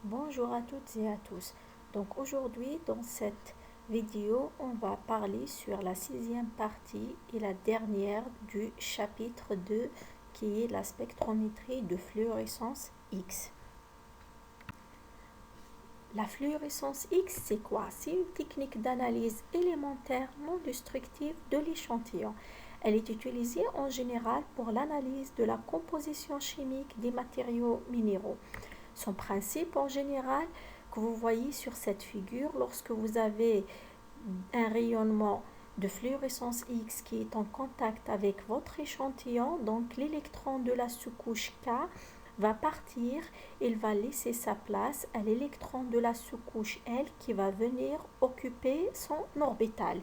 Bonjour à toutes et à tous. Donc aujourd'hui, dans cette vidéo, on va parler sur la sixième partie et la dernière du chapitre 2 qui est la spectrométrie de fluorescence X. La fluorescence X, c'est quoi? C'est une technique d'analyse élémentaire non destructive de l'échantillon. Elle est utilisée en général pour l'analyse de la composition chimique des matériaux minéraux. Son principe en général que vous voyez sur cette figure, lorsque vous avez un rayonnement de fluorescence X qui est en contact avec votre échantillon, donc l'électron de la sous-couche K va partir, il va laisser sa place à l'électron de la sous-couche L qui va venir occuper son orbital.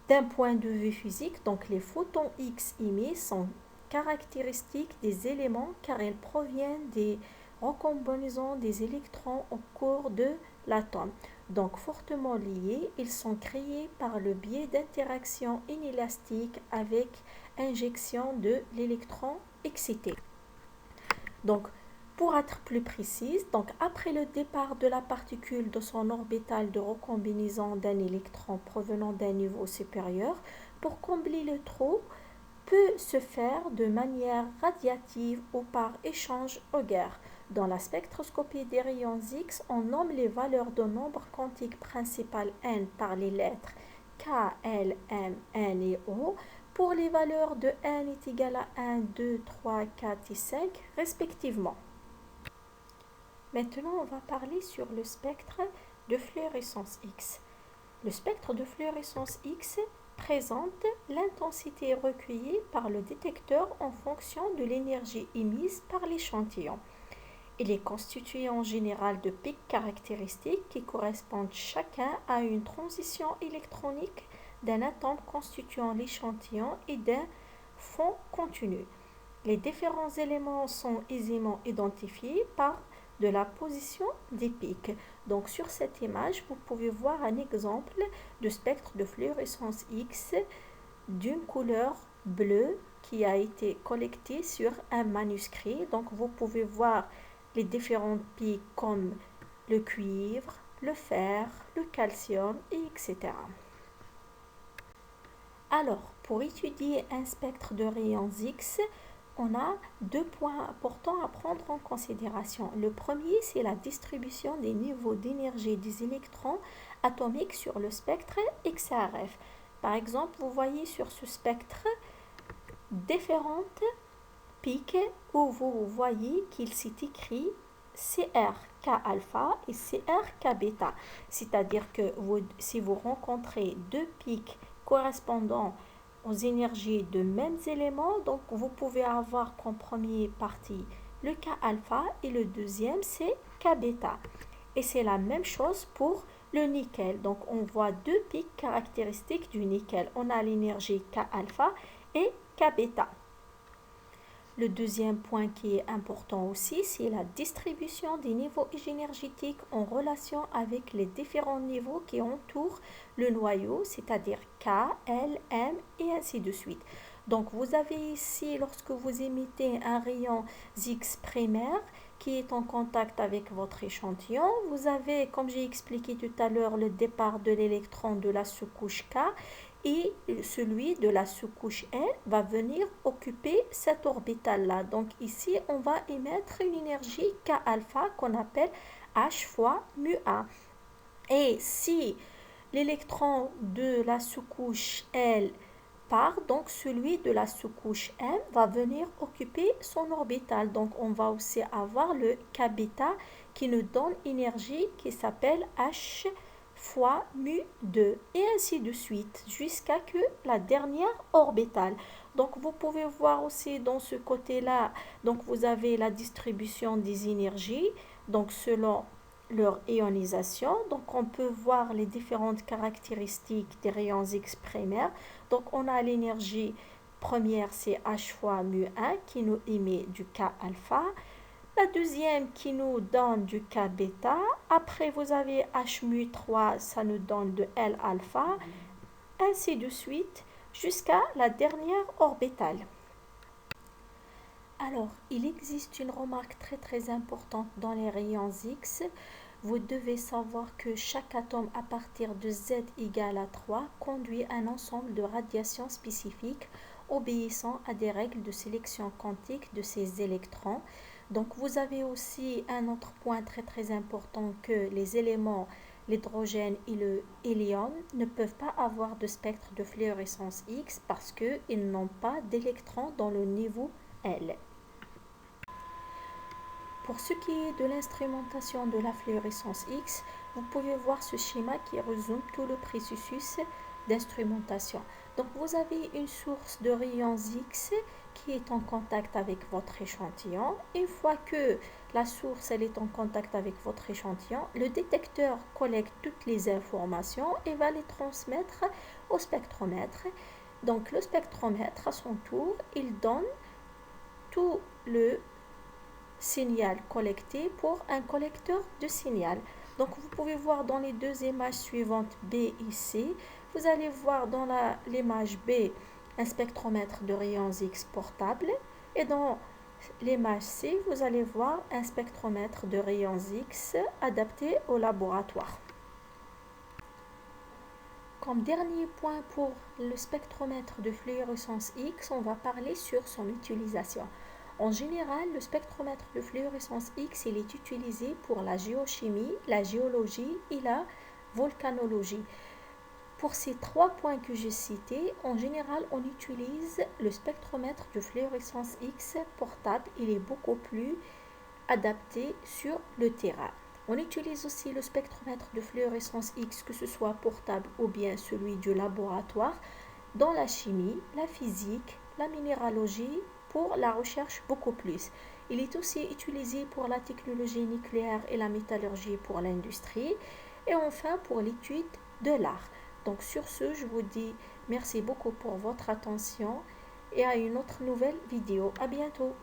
D'un point de vue physique, donc les photons X émis sont caractéristiques des éléments car ils proviennent des recombinaisons des électrons au cours de l'atome. Donc fortement liés, ils sont créés par le biais d'interactions inélastiques avec injection de l'électron excité. Donc, pour être plus précise, donc après le départ de la particule de son orbital de recombinaison d'un électron provenant d'un niveau supérieur, pour combler le trou, peut se faire de manière radiative ou par échange Auger. Dans la spectroscopie des rayons X, on nomme les valeurs de nombre quantique principal n par les lettres K, L, M, N et O pour les valeurs de n est égal à 1, 2, 3, 4 et 5 respectivement. Maintenant, on va parler sur le spectre de fluorescence X. Le spectre de fluorescence X présente l'intensité recueillie par le détecteur en fonction de l'énergie émise par l'échantillon. Il est constitué en général de pics caractéristiques qui correspondent chacun à une transition électronique d'un atome constituant l'échantillon et d'un fond continu. Les différents éléments sont aisément identifiés par de la position des pics. Donc sur cette image, vous pouvez voir un exemple de spectre de fluorescence X d'une couleur bleue qui a été collecté sur un manuscrit. Donc vous pouvez voir les différents pics comme le cuivre, le fer, le calcium, etc. Alors, pour étudier un spectre de rayons X, on a deux points importants à prendre en considération. Le premier, c'est la distribution des niveaux d'énergie des électrons atomiques sur le spectre XRF. Par exemple, vous voyez sur ce spectre différentes pics où vous voyez qu'il s'est écrit CRK alpha et CRK bêta. C'est-à-dire que si vous rencontrez deux pics correspondant aux énergies de mêmes éléments, donc vous pouvez avoir comme première partie le K alpha et le deuxième c'est K bêta. Et c'est la même chose pour le nickel. Donc on voit deux pics caractéristiques du nickel. On a l'énergie K alpha et K bêta. Le deuxième point qui est important aussi, c'est la distribution des niveaux énergétiques en relation avec les différents niveaux qui entourent le noyau, c'est-à-dire K, L, M et ainsi de suite. Donc vous avez ici, lorsque vous émettez un rayon X primaire qui est en contact avec votre échantillon, vous avez, comme j'ai expliqué tout à l'heure, le départ de l'électron de la sous-couche K et celui de la sous-couche L va venir occuper cet orbital-là. Donc ici, on va émettre une énergie K alpha qu'on appelle H fois mu A. Et si l'électron de la sous-couche L part, donc celui de la sous-couche M va venir occuper son orbital. Donc on va aussi avoir le K bêta qui nous donne énergie qui s'appelle H fois mu 2 et ainsi de suite jusqu'à que la dernière orbitale. Donc vous pouvez voir aussi dans ce côté-là, donc vous avez la distribution des énergies, donc selon leur ionisation. Donc on peut voir les différentes caractéristiques des rayons X primaires. Donc on a l'énergie première, c'est H fois mu 1 qui nous émet du K alpha. La deuxième qui nous donne du K bêta. Après, vous avez H mu 3, ça nous donne de L alpha. Ainsi de suite jusqu'à la dernière orbitale. Alors, il existe une remarque très importante dans les rayons X. Vous devez savoir que chaque atome à partir de Z égale à 3 conduit un ensemble de radiations spécifiques obéissant à des règles de sélection quantique de ces électrons. Donc vous avez aussi un autre point très important que les éléments, l'hydrogène et le hélium, ne peuvent pas avoir de spectre de fluorescence X parce qu'ils n'ont pas d'électrons dans le niveau L. Pour ce qui est de l'instrumentation de la fluorescence X, vous pouvez voir ce schéma qui résume tout le processus d'instrumentation. Donc vous avez une source de rayons X qui est en contact avec votre échantillon. Une fois que la source elle est en contact avec votre échantillon, le détecteur collecte toutes les informations et va les transmettre au spectromètre. Donc le spectromètre, à son tour, il donne tout le signal collecté pour un collecteur de signal. Donc vous pouvez voir dans les deux images suivantes B et C, vous allez voir dans l'image B un spectromètre de rayons X portable et dans l'image C, vous allez voir un spectromètre de rayons X adapté au laboratoire. Comme dernier point pour le spectromètre de fluorescence X, on va parler sur son utilisation. En général, le spectromètre de fluorescence X il est utilisé pour la géochimie, la géologie et la volcanologie. Pour ces trois points que j'ai cités, en général, on utilise le spectromètre de fluorescence X portable. Il est beaucoup plus adapté sur le terrain. On utilise aussi le spectromètre de fluorescence X, que ce soit portable ou bien celui du laboratoire, dans la chimie, la physique, la minéralogie, pour la recherche beaucoup plus. Il est aussi utilisé pour la technologie nucléaire et la métallurgie pour l'industrie et enfin pour l'étude de l'art. Donc sur ce, je vous dis merci beaucoup pour votre attention et à une autre nouvelle vidéo. À bientôt.